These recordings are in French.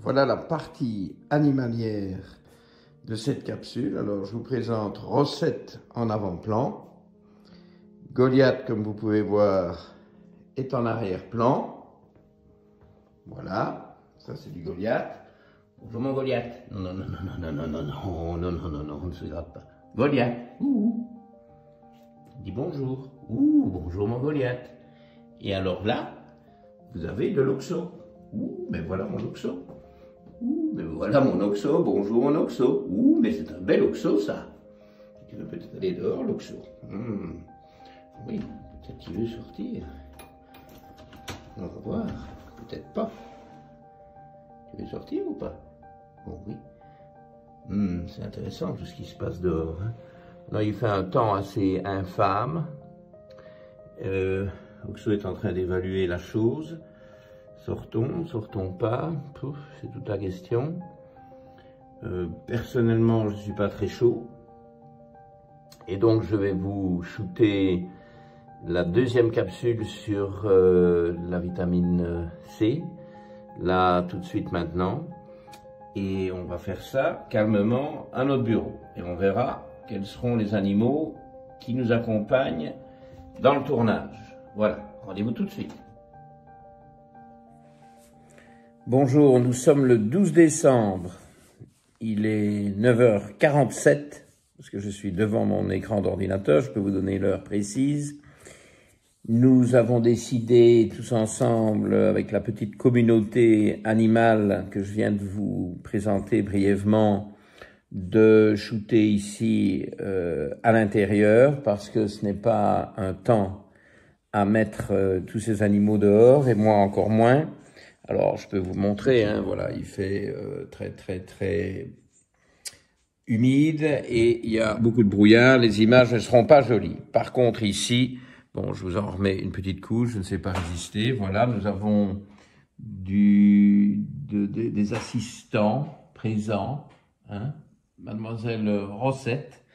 Voilà la partie animalière de cette capsule. Alors, je vous présente Rosette en avant-plan. Goliath, comme vous pouvez voir, est en arrière-plan. Voilà, ça c'est du Goliath. Bonjour mon Goliath. Non, non, non, non, non, non, non, non, non, non, non, non, on ne se gratte pas. Goliath, ouh. Dis bonjour. Ouh, bonjour mon Goliath. Et alors là, vous avez de l'oxo. Ouh, mais voilà mon oxo. Ouh, mais voilà mon oxo, bonjour mon oxo. Ouh, mais c'est un bel oxo ça. Tu veux peut-être aller dehors l'oxo. Oui, peut-être qu'il veut sortir. On va voir, peut-être pas. Tu veux sortir ou pas? Bon, oui. C'est intéressant tout ce qui se passe dehors. Hein. Là, il fait un temps assez infâme. Oxo est en train d'évaluer la chose. Sortons, sortons pas, c'est toute la question. Personnellement, je ne suis pas très chaud. Et donc, je vais vous shooter la deuxième capsule sur la vitamine C, là, tout de suite maintenant. Et on va faire ça calmement à notre bureau. Et on verra quels seront les animaux qui nous accompagnent dans le tournage. Voilà, rendez-vous tout de suite. Bonjour, nous sommes le 12 décembre, il est 9h47, parce que je suis devant mon écran d'ordinateur, je peux vous donner l'heure précise. Nous avons décidé tous ensemble, avec la petite communauté animale que je viens de vous présenter brièvement, de shooter ici à l'intérieur, parce que ce n'est pas un temps à mettre tous ces animaux dehors, et moi encore moins. Alors, je peux vous montrer, hein, voilà, il fait très humide et il y a beaucoup de brouillard, les images ne seront pas jolies. Par contre, ici, bon, je vous en remets une petite couche, je ne sais pas résister. Voilà, nous avons des assistants présents, hein, Mademoiselle Rosette,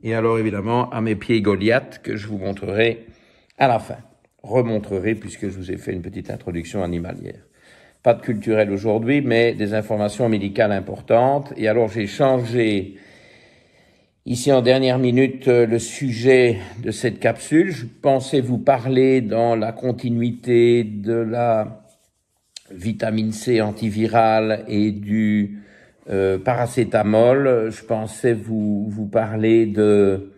et alors évidemment, à mes pieds Goliath, que je vous montrerai à la fin. Remontrerai, puisque je vous ai fait une petite introduction animalière. Pas de culturel aujourd'hui, mais des informations médicales importantes. Et alors, j'ai changé ici en dernière minute le sujet de cette capsule. Je pensais vous parler dans la continuité de la vitamine C antivirale et du paracétamol. Je pensais vous parler de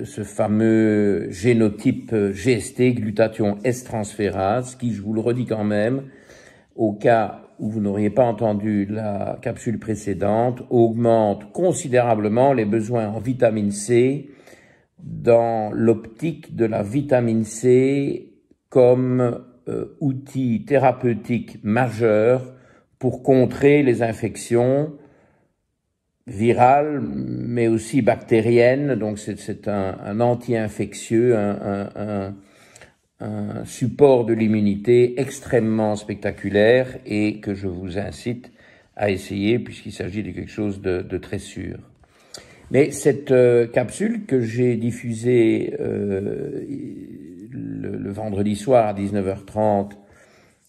ce fameux génotype GST, glutathion S-transférase, qui, je vous le redis quand même, au cas où vous n'auriez pas entendu la capsule précédente, augmente considérablement les besoins en vitamine C dans l'optique de la vitamine C comme outil thérapeutique majeur pour contrer les infections virale, mais aussi bactérienne, donc c'est un anti-infectieux, un support de l'immunité extrêmement spectaculaire et que je vous incite à essayer puisqu'il s'agit de quelque chose de très sûr. Mais cette capsule que j'ai diffusée le vendredi soir à 19h30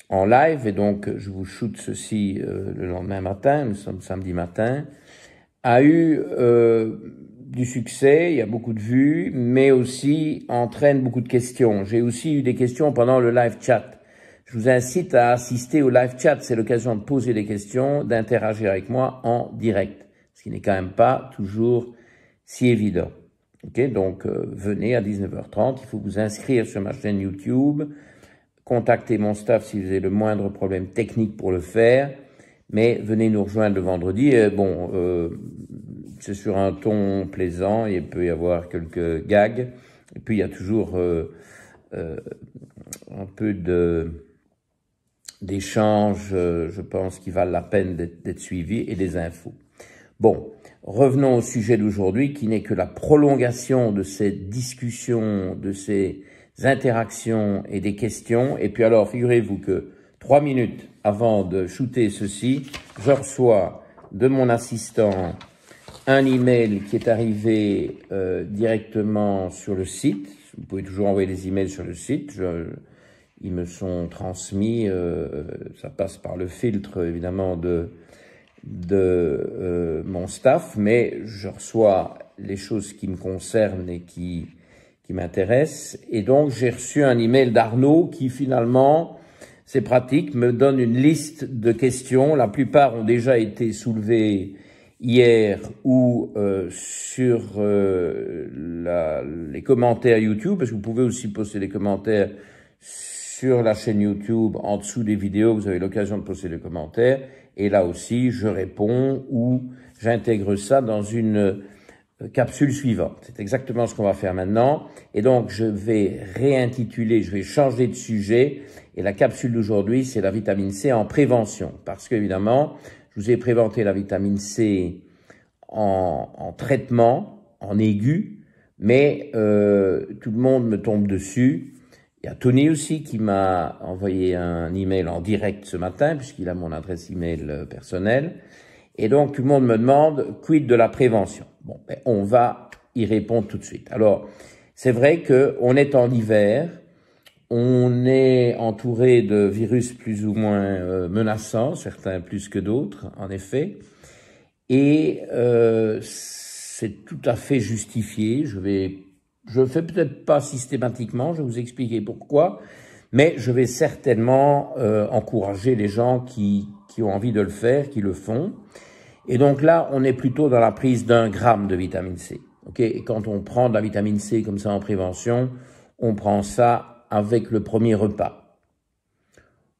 en live, et donc je vous shoote ceci le lendemain matin, nous sommes samedi matin, a eu du succès, il y a beaucoup de vues, mais aussi entraîne beaucoup de questions. J'ai aussi eu des questions pendant le live chat. Je vous incite à assister au live chat, c'est l'occasion de poser des questions, d'interagir avec moi en direct, ce qui n'est quand même pas toujours si évident. Okay, donc venez à 19h30, il faut vous inscrire sur ma chaîne YouTube, contactez mon staff si vous avez le moindre problème technique pour le faire. Mais venez nous rejoindre le vendredi. C'est sur un ton plaisant. Il peut y avoir quelques gags. Et puis, il y a toujours un peu d'échanges, je pense, qui valent la peine d'être suivis et des infos. Bon, revenons au sujet d'aujourd'hui, qui n'est que la prolongation de ces discussions, de ces interactions et des questions. Et puis alors, figurez-vous que 3 minutes avant de shooter ceci, je reçois de mon assistant un email qui est arrivé directement sur le site. Vous pouvez toujours envoyer des emails sur le site. ils me sont transmis, ça passe par le filtre évidemment de mon staff, mais je reçois les choses qui me concernent et qui m'intéressent. Et donc j'ai reçu un email d'Arnaud qui finalement, c'est pratique, me donne une liste de questions. La plupart ont déjà été soulevées hier ou sur les commentaires YouTube, parce que vous pouvez aussi poster des commentaires sur la chaîne YouTube, en dessous des vidéos, vous avez l'occasion de poster des commentaires. Et là aussi, je réponds ou j'intègre ça dans une capsule suivante. C'est exactement ce qu'on va faire maintenant. Et donc, je vais réintituler, je vais changer de sujet. Et la capsule d'aujourd'hui, c'est la vitamine C en prévention. Parce qu'évidemment, je vous ai présenté la vitamine C en traitement, en aigu, mais tout le monde me tombe dessus. Il y a Tony aussi qui m'a envoyé un email en direct ce matin, puisqu'il a mon adresse email personnelle. Et donc, tout le monde me demande, quid de la prévention? Bon, ben, on va y répondre tout de suite. Alors, c'est vrai qu'on est en hiver, on est entouré de virus plus ou moins menaçants, certains plus que d'autres, en effet. Et c'est tout à fait justifié. Je le fais peut-être pas systématiquement, je vais vous expliquer pourquoi, mais je vais certainement encourager les gens qui ont envie de le faire, qui le font. Et donc là, on est plutôt dans la prise d'1 gramme de vitamine C. Okay, et quand on prend de la vitamine C comme ça en prévention, on prend ça avec le premier repas.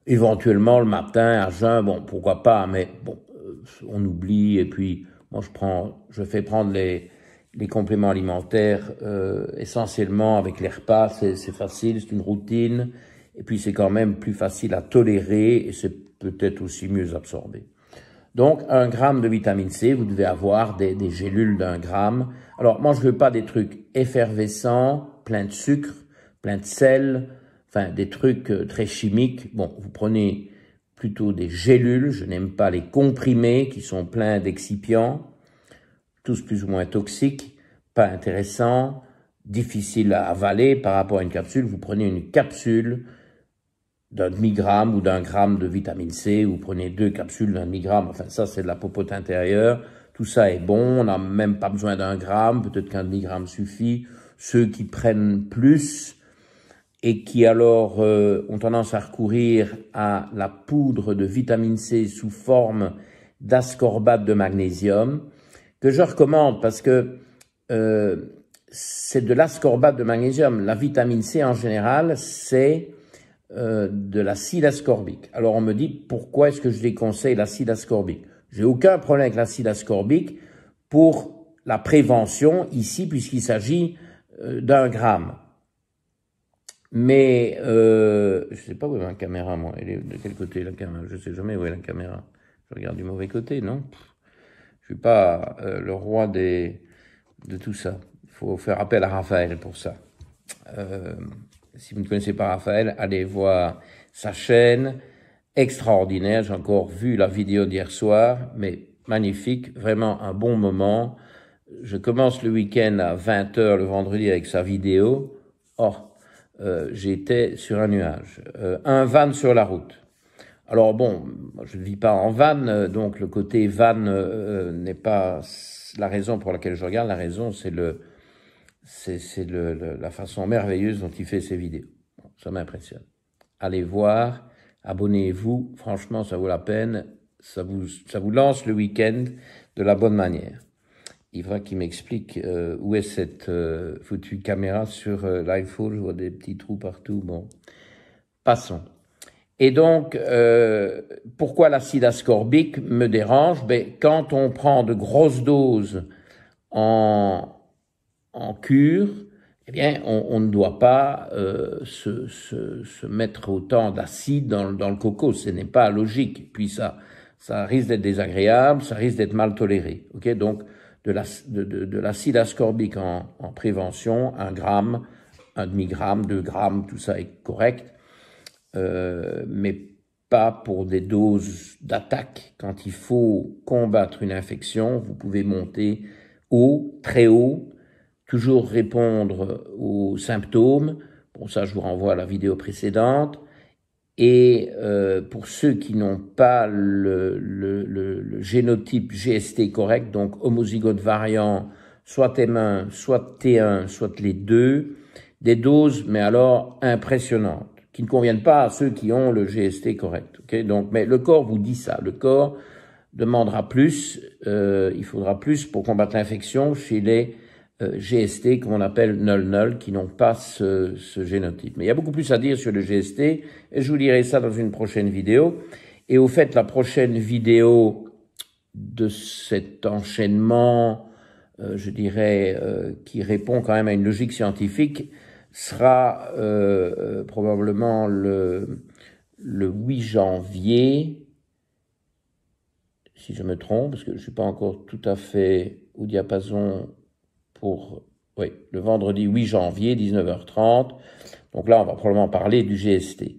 Éventuellement le matin à jeun, bon, pourquoi pas, mais bon, on oublie. Et puis moi je fais prendre les compléments alimentaires essentiellement avec les repas. C'est facile, c'est une routine, et puis c'est quand même plus facile à tolérer et c'est peut-être aussi mieux absorbé. Donc 1 gramme de vitamine C, vous devez avoir des gélules d'1 gramme. Alors moi je veux pas des trucs effervescents, plein de sucre, plein de sel, enfin des trucs très chimiques. Bon, vous prenez plutôt des gélules, je n'aime pas les comprimés qui sont pleins d'excipients, tous plus ou moins toxiques, pas intéressants, difficiles à avaler par rapport à une capsule. Vous prenez une capsule d'1 demi-gramme ou d'1 gramme de vitamine C, vous prenez 2 capsules d'1 demi-gramme, enfin ça c'est de la popote intérieure, tout ça est bon, on n'a même pas besoin d'1 gramme, peut-être qu'1 demi-gramme suffit. Ceux qui prennent plus et qui alors ont tendance à recourir à la poudre de vitamine C sous forme d'ascorbate de magnésium, que je recommande parce que c'est de l'ascorbate de magnésium. La vitamine C en général, c'est de l'acide ascorbique. Alors on me dit, pourquoi est-ce que je déconseille l'acide ascorbique? J'ai aucun problème avec l'acide ascorbique pour la prévention ici, puisqu'il s'agit d'1 gramme. Mais je sais pas où est ma caméra, moi. Elle est de quel côté la caméra? Je sais jamais où est la caméra. Je regarde du mauvais côté, non? Je suis pas le roi de tout ça. Il faut faire appel à Raphaël pour ça. Si vous ne connaissez pas Raphaël, allez voir sa chaîne, extraordinaire. J'ai encore vu la vidéo d'hier soir, mais magnifique, vraiment un bon moment. Je commence le week-end à 20 h le vendredi avec sa vidéo. Oh, j'étais sur un nuage. Un van sur la route. Alors bon, je ne vis pas en van, donc le côté van n'est pas la raison pour laquelle je regarde. La raison, c'est la façon merveilleuse dont il fait ses vidéos. Bon, ça m'impressionne. Allez voir, abonnez-vous, franchement, ça vaut la peine. Ça vous lance le week-end de la bonne manière. Il faudra qu'il m'explique où est cette foutue caméra sur l'iPhone. Je vois des petits trous partout. Bon, passons. Et donc, pourquoi l'acide ascorbique me dérange? Ben, quand on prend de grosses doses en cure, eh bien, on ne doit pas se mettre autant d'acide dans le coco. Ce n'est pas logique. Puis ça risque d'être désagréable, ça risque d'être mal toléré. Ok, donc de l'acide ascorbique en prévention, 1 gramme, 1 demi-gramme, 2 grammes, tout ça est correct, mais pas pour des doses d'attaque. Quand il faut combattre une infection, vous pouvez monter haut, très haut, toujours répondre aux symptômes. Bon, ça, je vous renvoie à la vidéo précédente. Et pour ceux qui n'ont pas le génotype GST correct, donc homozygote variant, soit M1, soit T1, soit les deux, des doses, mais alors impressionnantes, qui ne conviennent pas à ceux qui ont le GST correct. Okay, donc, mais le corps vous dit ça. Le corps demandera plus, il faudra plus pour combattre l'infection chez les GST, comme on appelle null-null, qui n'ont pas ce génotype. Mais il y a beaucoup plus à dire sur le GST, et je vous dirai ça dans une prochaine vidéo. Et au fait, la prochaine vidéo de cet enchaînement, je dirais, qui répond quand même à une logique scientifique, sera probablement le 8 janvier, si je me trompe, parce que je ne suis pas encore tout à fait au diapason pour, oui, le vendredi 8 janvier, 19h30. Donc là, on va probablement parler du GST,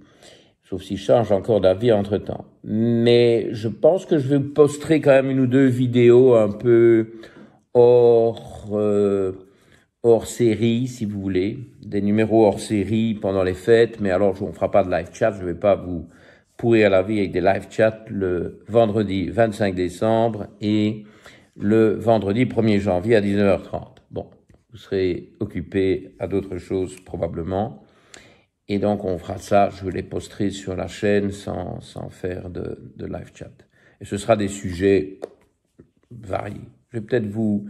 sauf si je change encore d'avis entre-temps. Mais je pense que je vais poster quand même une ou deux vidéos un peu hors série, si vous voulez, des numéros hors série pendant les fêtes, mais alors on ne fera pas de live chat, je ne vais pas vous pourrir la vie avec des live chats le vendredi 25 décembre et le vendredi 1er janvier à 19h30. Bon, vous serez occupés à d'autres choses probablement, et donc on fera ça, je les posterai sur la chaîne sans faire de live chat. Et ce sera des sujets variés. Je vais peut-être vous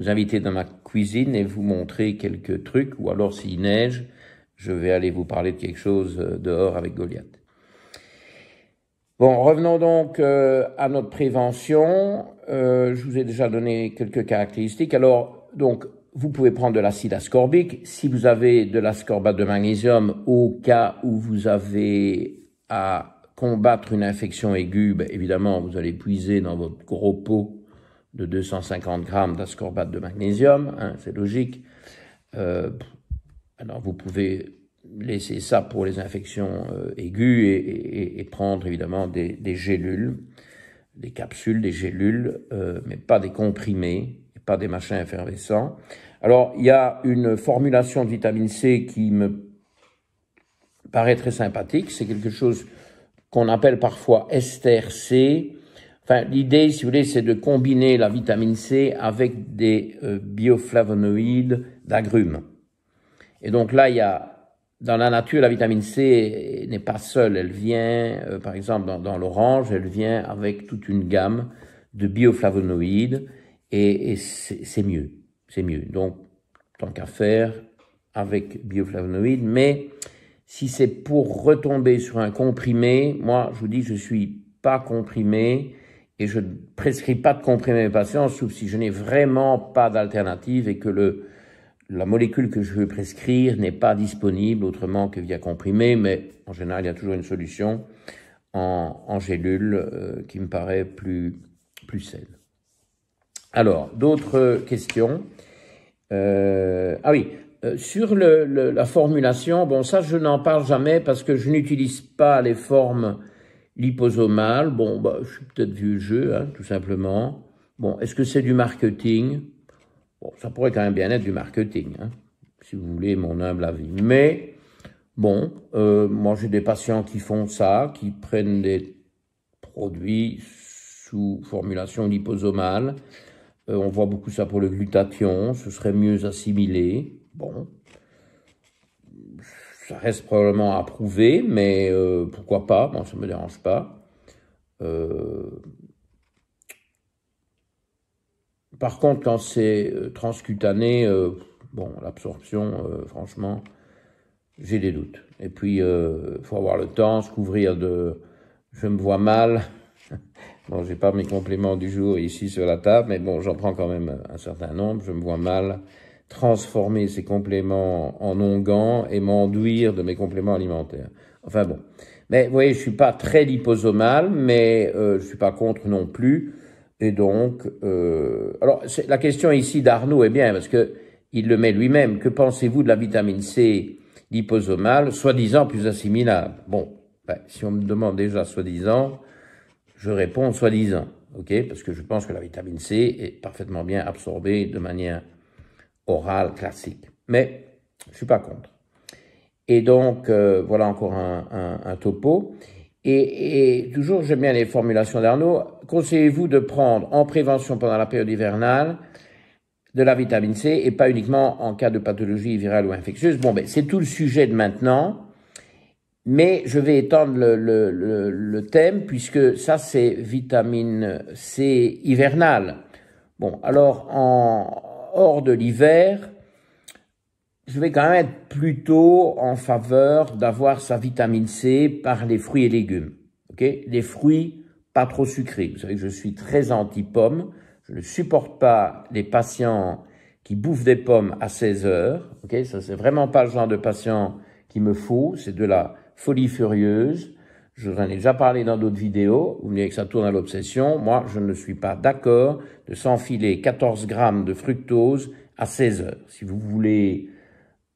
inviter dans ma cuisine et vous montrer quelques trucs, ou alors s'il neige, je vais aller vous parler de quelque chose dehors avec Goliath. Bon, revenons donc à notre prévention. Je vous ai déjà donné quelques caractéristiques. Alors, donc, vous pouvez prendre de l'acide ascorbique. Si vous avez de l'ascorbate de magnésium, au cas où vous avez à combattre une infection aiguë, ben, évidemment, vous allez puiser dans votre gros pot de 250 grammes d'ascorbate de magnésium, hein, c'est logique. Alors, vous pouvez laisser ça pour les infections aiguës et prendre évidemment des gélules, des capsules, des gélules, mais pas des comprimés, pas des machins effervescents. Alors, il y a une formulation de vitamine C qui me paraît très sympathique. C'est quelque chose qu'on appelle parfois ester C. Enfin, l'idée, si vous voulez, c'est de combiner la vitamine C avec des bioflavonoïdes d'agrumes. Et donc là, il y a dans la nature, la vitamine C n'est pas seule. Elle vient, par exemple, dans l'orange, elle vient avec toute une gamme de bioflavonoïdes et c'est mieux. C'est mieux. Donc, tant qu'à faire avec bioflavonoïdes. Mais si c'est pour retomber sur un comprimé, moi, je vous dis, je suis pas comprimé et je ne prescris pas de comprimé à mes patients, sauf si je n'ai vraiment pas d'alternative et que la molécule que je veux prescrire n'est pas disponible autrement que via comprimé, mais en général, il y a toujours une solution en gélule qui me paraît plus saine. Alors, d'autres questions. Ah oui, sur la formulation, bon, ça, je n'en parle jamais parce que je n'utilise pas les formes liposomales. Bon, bah, je suis peut-être vieux jeu, hein, tout simplement. Bon, est-ce que c'est du marketing? Bon, ça pourrait quand même bien être du marketing, hein, si vous voulez mon humble avis. Mais, bon, moi j'ai des patients qui font ça, qui prennent des produits sous formulation liposomale. On voit beaucoup ça pour le glutathion, ce serait mieux assimilé. Bon, ça reste probablement à prouver, mais pourquoi pas, bon, ça ne me dérange pas. Par contre, quand c'est transcutané, bon, l'absorption, franchement, j'ai des doutes. Et puis, faut avoir le temps, se couvrir de... Je me vois mal. Bon, j'ai pas mes compléments du jour ici sur la table, mais bon, j'en prends quand même un certain nombre. Je me vois mal transformer ces compléments en onguents et m'enduire de mes compléments alimentaires. Enfin bon. Mais vous voyez, je suis pas très liposomal, mais je suis pas contre non plus. Et donc, alors la question ici d'Arnaud est bien parce que il le met lui-même. Que pensez-vous de la vitamine C liposomale, soi-disant plus assimilable? Bon, ben, si on me demande déjà soi-disant, je réponds soi-disant, ok? Parce que je pense que la vitamine C est parfaitement bien absorbée de manière orale classique. Mais je suis pas contre. Et donc, voilà encore un topo. Et toujours, j'aime bien les formulations d'Arnaud. Conseillez-vous de prendre en prévention pendant la période hivernale de la vitamine C et pas uniquement en cas de pathologie virale ou infectieuse? Bon, ben, c'est tout le sujet de maintenant. Mais je vais étendre le thème puisque ça, c'est vitamine C hivernale. Bon, alors, hors de l'hiver, je vais quand même être plutôt en faveur d'avoir sa vitamine C par les fruits et légumes. Okay? Les fruits pas trop sucrés. Vous savez que je suis très anti-pommes. Je ne supporte pas les patients qui bouffent des pommes à 16 heures. Okay? Ça, c'est vraiment pas le genre de patient qu'il me faut. C'est de la folie furieuse. Je vous en ai déjà parlé dans d'autres vidéos. Vous me direz que ça tourne à l'obsession. Moi, je ne suis pas d'accord de s'enfiler 14 grammes de fructose à 16 heures. Si vous voulez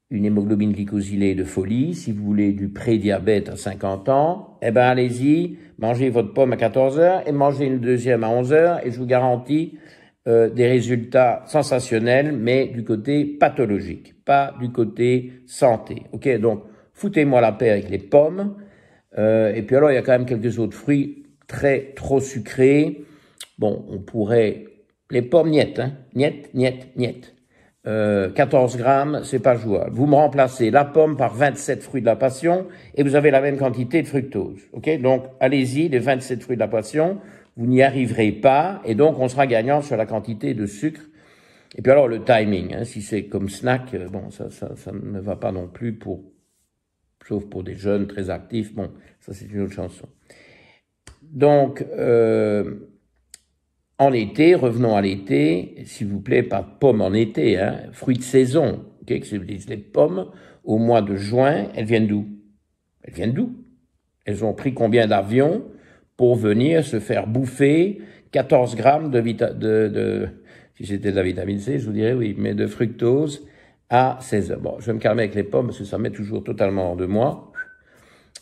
une hémoglobine glycosylée de folie, si vous voulez du prédiabète à 50 ans, eh ben allez-y, mangez votre pomme à 14 heures et mangez une deuxième à 11 heures et je vous garantis des résultats sensationnels, mais du côté pathologique, pas du côté santé. Ok, donc foutez-moi la paix avec les pommes. Et puis alors, il y a quand même quelques autres fruits trop sucrés. Bon, on pourrait... Les pommes, niet, hein, niet. 14 grammes, c'est pas jouable. Vous me remplacez la pomme par 27 fruits de la passion et vous avez la même quantité de fructose. Ok, donc allez-y, les 27 fruits de la passion, vous n'y arriverez pas et donc on sera gagnant sur la quantité de sucre. Et puis alors le timing, hein, si c'est comme snack, bon, ça ne va pas non plus sauf pour des jeunes très actifs. Bon, ça c'est une autre chanson. Donc, en été, revenons à l'été, s'il vous plaît, pas de pommes en été, hein, fruits de saison, okay, que les pommes, au mois de juin, elles viennent d'où? Elles viennent d'où? Elles ont pris combien d'avions pour venir se faire bouffer 14 grammes si c'était de la vitamine C, je vous dirais oui, mais de fructose à 16 heures. Bon, je vais me calmer avec les pommes parce que ça met toujours totalement hors de moi.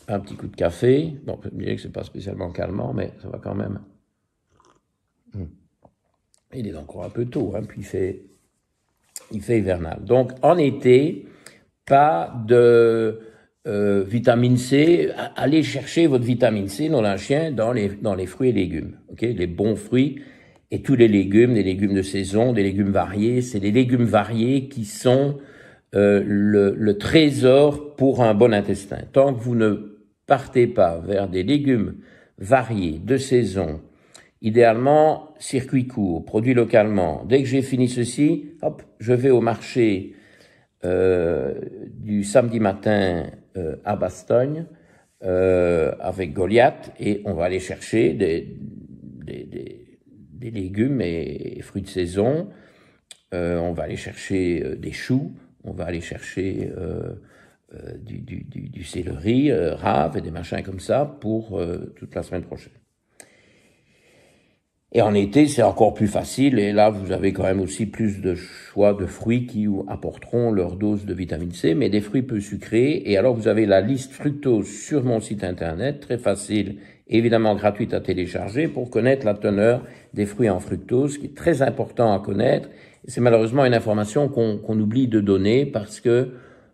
Un petit coup de café. Bon, vous me direz que c'est pas spécialement calmant, mais ça va quand même. Il est encore un peu tôt, hein, puis il fait hivernal. Donc, en été, pas de vitamine C. Allez chercher votre vitamine C, non un chien, dans les fruits et légumes. Okay, les bons fruits et tous les légumes, des légumes de saison, des légumes variés. C'est les légumes variés qui sont le trésor pour un bon intestin. Tant que vous ne partez pas vers des légumes variés, de saison, idéalement, circuit court, produit localement. Dès que j'ai fini ceci, hop, je vais au marché du samedi matin à Bastogne avec Goliath et on va aller chercher des légumes et fruits de saison. On va aller chercher des choux, on va aller chercher du céleri, rave et des machins comme ça pour toute la semaine prochaine. Et en été, c'est encore plus facile, et là, vous avez quand même aussi plus de choix de fruits qui apporteront leur dose de vitamine C, mais des fruits peu sucrés. Et alors, vous avez la liste fructose sur mon site internet, très facile, évidemment gratuite à télécharger, pour connaître la teneur des fruits en fructose, qui est très important à connaître. Et c'est malheureusement une information qu'on oublie de donner, parce que,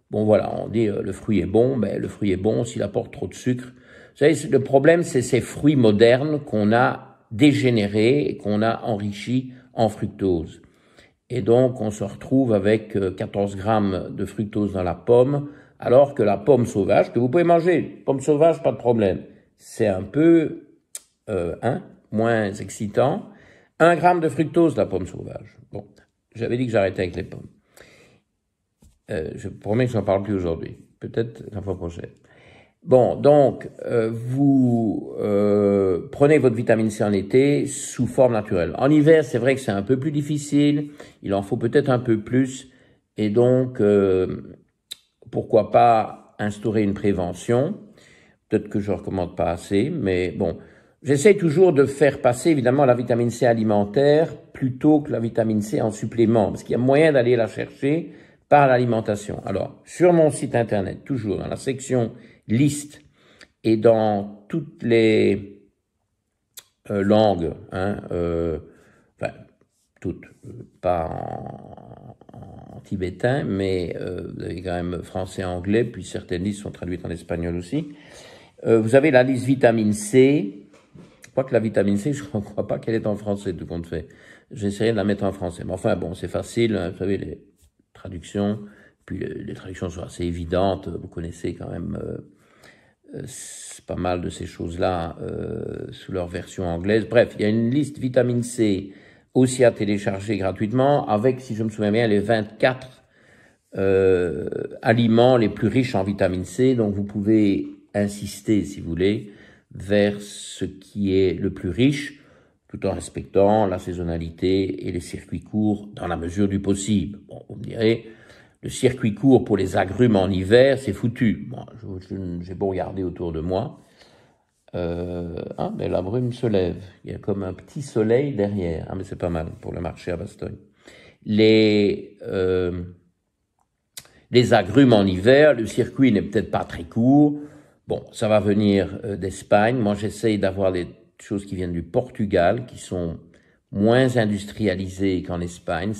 bon voilà, on dit le fruit est bon, ben le fruit est bon s'il apporte trop de sucre. Vous savez, le problème, c'est ces fruits modernes qu'on a dégénéré et qu'on a enrichi en fructose. Et donc, on se retrouve avec 14 grammes de fructose dans la pomme, alors que la pomme sauvage, que vous pouvez manger, pomme sauvage, pas de problème, c'est un peu moins excitant. 1 gramme de fructose, la pomme sauvage. Bon, j'avais dit que j'arrêtais avec les pommes. Je promets que je n'en parle plus aujourd'hui, peut-être la fois prochaine. Bon, donc, vous prenez votre vitamine C en été sous forme naturelle. En hiver, c'est vrai que c'est un peu plus difficile, il en faut peut-être un peu plus, et donc, pourquoi pas instaurer une prévention? Peut-être que je ne recommande pas assez, mais bon, j'essaie toujours de faire passer évidemment la vitamine C alimentaire plutôt que la vitamine C en supplément, parce qu'il y a moyen d'aller la chercher par l'alimentation. Alors, sur mon site internet, toujours dans la section liste et dans toutes les langues, hein, enfin, toutes, pas en tibétain, mais vous avez quand même français, anglais, puis certaines listes sont traduites en espagnol aussi. Vous avez la liste vitamine C. Je crois que la vitamine C, je ne crois pas qu'elle est en français, tout compte fait. J'essaierai de la mettre en français. Mais enfin, bon, c'est facile, hein, vous savez, les traductions, puis les traductions sont assez évidentes, vous connaissez quand même pas mal de ces choses-là sous leur version anglaise. Bref, il y a une liste vitamine C aussi à télécharger gratuitement, avec, si je me souviens bien, les 24 aliments les plus riches en vitamine C. Donc vous pouvez insister, si vous voulez, vers ce qui est le plus riche, tout en respectant la saisonnalité et les circuits courts dans la mesure du possible. Bon, vous me direz, le circuit court pour les agrumes en hiver, c'est foutu. Bon, j'ai beau regarder autour de moi, mais la brume se lève. Il y a comme un petit soleil derrière. Ah, mais c'est pas mal pour le marché à Bastogne. Les agrumes en hiver, le circuit n'est peut-être pas très court. Bon, ça va venir d'Espagne. Moi, j'essaye d'avoir des choses qui viennent du Portugal, qui sont moins industrialisées qu'en Espagne.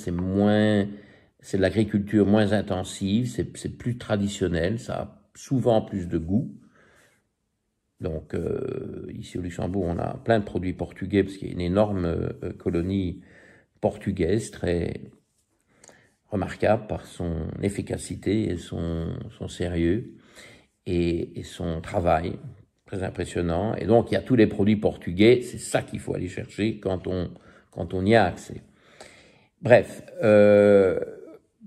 C'est de l'agriculture moins intensive, c'est plus traditionnel, ça a souvent plus de goût. Donc, ici au Luxembourg, on a plein de produits portugais, parce qu'il y a une énorme colonie portugaise, très remarquable par son efficacité et son sérieux et son travail, très impressionnant. Et donc, il y a tous les produits portugais, c'est ça qu'il faut aller chercher quand on y a accès. Bref,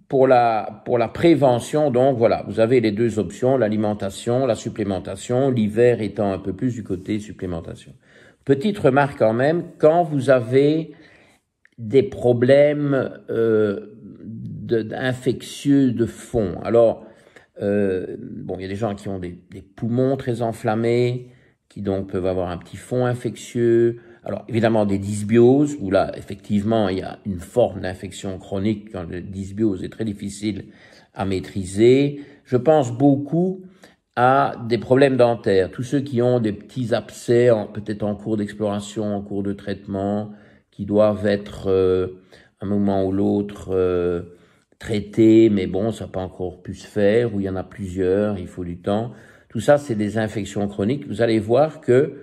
pour la prévention, donc voilà, vous avez les deux options, l'alimentation, la supplémentation, l'hiver étant un peu plus du côté supplémentation. Petite remarque quand même, quand vous avez des problèmes infectieux de fond, alors bon, il y a des gens qui ont des poumons très enflammés, qui donc peuvent avoir un petit fond infectieux. Alors, évidemment, des dysbioses, où là, effectivement, il y a une forme d'infection chronique quand le dysbiose est très difficile à maîtriser. Je pense beaucoup à des problèmes dentaires. Tous ceux qui ont des petits abcès, peut-être en cours d'exploration, en cours de traitement, qui doivent être, un moment ou l'autre, traités, mais bon, ça n'a pas encore pu se faire, ou il y en a plusieurs, il faut du temps. Tout ça, c'est des infections chroniques. Vous allez voir que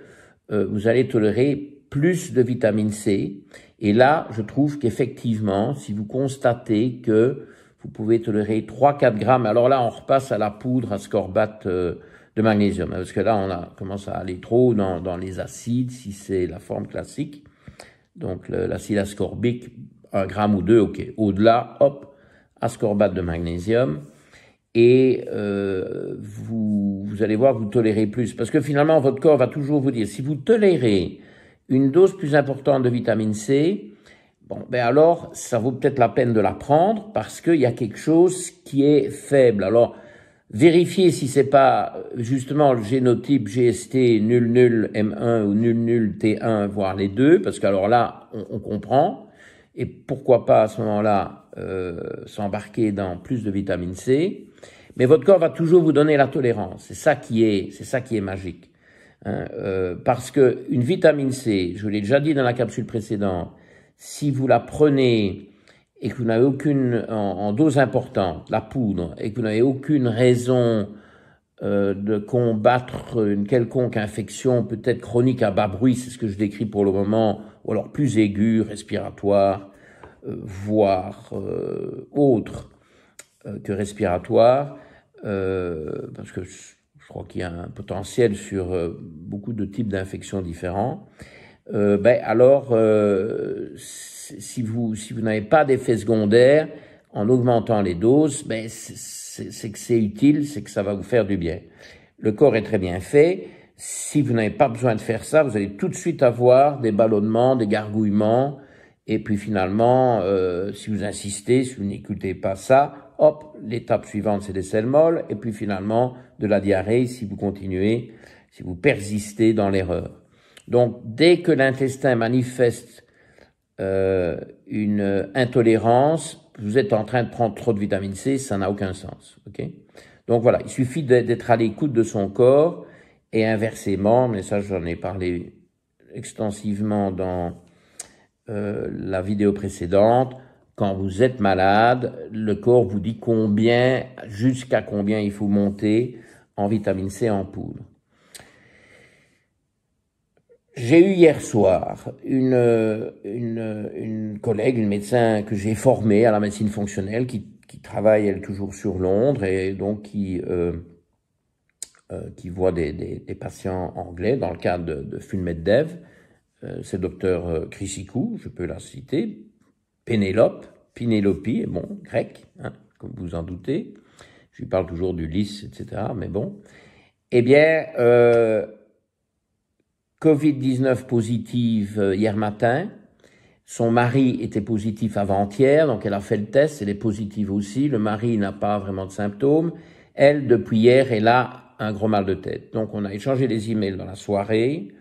vous allez tolérer plus de vitamine C. Et là, je trouve qu'effectivement, si vous constatez que vous pouvez tolérer 3-4 grammes, alors là, on repasse à la poudre ascorbate de magnésium, parce que là, on commence à aller trop dans les acides, si c'est la forme classique. Donc, l'acide ascorbique, 1 gramme ou 2, ok. Au-delà, hop, ascorbate de magnésium. Et vous allez voir que vous tolérez plus. Parce que finalement, votre corps va toujours vous dire, si vous tolérez une dose plus importante de vitamine C, bon, ben alors, ça vaut peut-être la peine de la prendre parce qu'il y a quelque chose qui est faible. Alors, vérifiez si c'est pas justement le génotype GST nul nul M1 ou nul nul T1, voire les deux, parce qu'alors là, on comprend. Et pourquoi pas à ce moment-là s'embarquer dans plus de vitamine C. Mais votre corps va toujours vous donner la tolérance. C'est ça qui est magique. Hein, parce que une vitamine C, je l'ai déjà dit dans la capsule précédente, si vous la prenez et que vous n'avez aucune, en dose importante, la poudre, et que vous n'avez aucune raison de combattre une quelconque infection, peut-être chronique à bas bruit, c'est ce que je décris pour le moment, ou alors plus aiguë, respiratoire, voire autre que respiratoire, parce que je crois qu'il y a un potentiel sur beaucoup de types d'infections différents. Alors, si vous n'avez pas d'effet secondaire, en augmentant les doses, c'est que c'est utile, c'est que ça va vous faire du bien. Le corps est très bien fait. Si vous n'avez pas besoin de faire ça, vous allez tout de suite avoir des ballonnements, des gargouillements, et puis finalement, si vous insistez, si vous n'écoutez pas ça, hop, l'étape suivante, c'est des selles molles, et puis finalement, de la diarrhée si vous continuez, si vous persistez dans l'erreur. Donc, dès que l'intestin manifeste une intolérance, vous êtes en train de prendre trop de vitamine C, ça n'a aucun sens. Okay? Donc voilà, il suffit d'être à l'écoute de son corps, et inversement, mais ça j'en ai parlé extensivement dans la vidéo précédente, quand vous êtes malade, le corps vous dit combien, jusqu'à combien il faut monter en vitamine C en poudre. J'ai eu hier soir une collègue, une médecin que j'ai formée à la médecine fonctionnelle, qui travaille, elle, toujours sur Londres, et donc qui voit des patients anglais dans le cadre de FUNMEDDEV. C'est le docteur Chrysikou, je peux la citer, Pénélope, bon, grec, hein, comme vous en doutez. Je lui parle toujours d'Ulysse, etc., mais bon. Eh bien, Covid-19 positive hier matin. Son mari était positif avant-hier, donc elle a fait le test, elle est positive aussi. Le mari n'a pas vraiment de symptômes. Elle, depuis hier, elle a un gros mal de tête. Donc on a échangé les emails dans la soirée,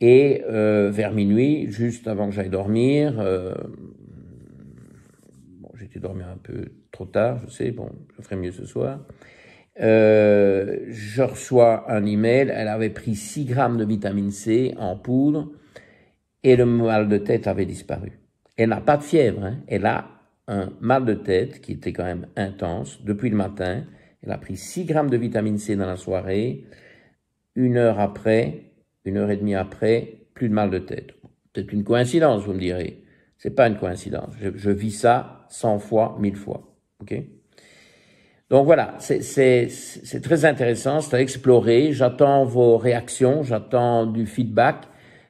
et vers minuit, juste avant que j'aille dormir, bon, j'étais dormi un peu trop tard, je sais, bon, je ferai mieux ce soir. Je reçois un email, elle avait pris 6 grammes de vitamine C en poudre et le mal de tête avait disparu. Elle n'a pas de fièvre, hein. Elle a un mal de tête qui était quand même intense depuis le matin. Elle a pris 6 grammes de vitamine C dans la soirée. 1 heure après, 1 heure et demie après, plus de mal de tête. Peut-être une coïncidence, vous me direz. C'est pas une coïncidence. Je vis ça 100 fois, 1000 fois. Ok? Donc voilà, c'est très intéressant, c'est à explorer. J'attends vos réactions, j'attends du feedback.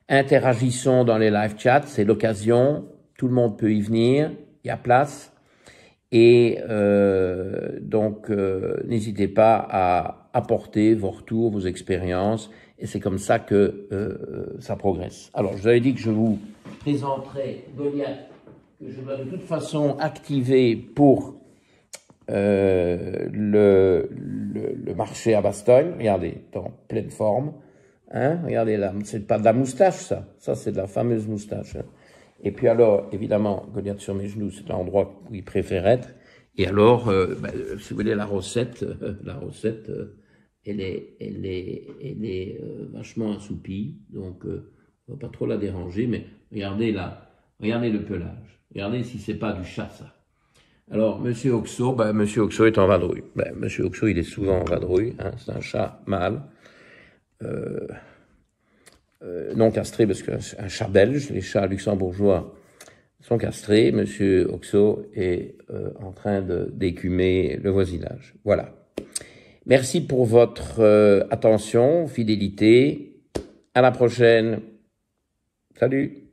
Interagissons dans les live chats, c'est l'occasion. Tout le monde peut y venir, il y a place. Et donc, n'hésitez pas à apporter vos retours, vos expériences. Et c'est comme ça que ça progresse. Alors, je vous avais dit que je vous présenterai Goliath, que je dois de toute façon activer pour le marché à Bastogne. Regardez, en pleine forme. Hein, regardez là, c'est pas de la moustache, ça. Ça, c'est de la fameuse moustache. Hein. Et puis alors, évidemment, Goliath sur mes genoux, c'est l'endroit où il préfère être. Et alors, si vous voulez, la recette, elle est vachement assoupie. Donc, on va pas trop la déranger. Mais regardez là, regardez le pelage. Regardez si c'est pas du chat, ça. Alors, Monsieur Oxo, Monsieur Oxo est en vadrouille. Monsieur Oxo, il est souvent en vadrouille. Hein, c'est un chat mâle. Non castré, parce qu'un chat belge, les chats luxembourgeois sont castrés. Monsieur Oxo est en train d'écumer le voisinage. Voilà. Merci pour votre attention, fidélité. À la prochaine. Salut.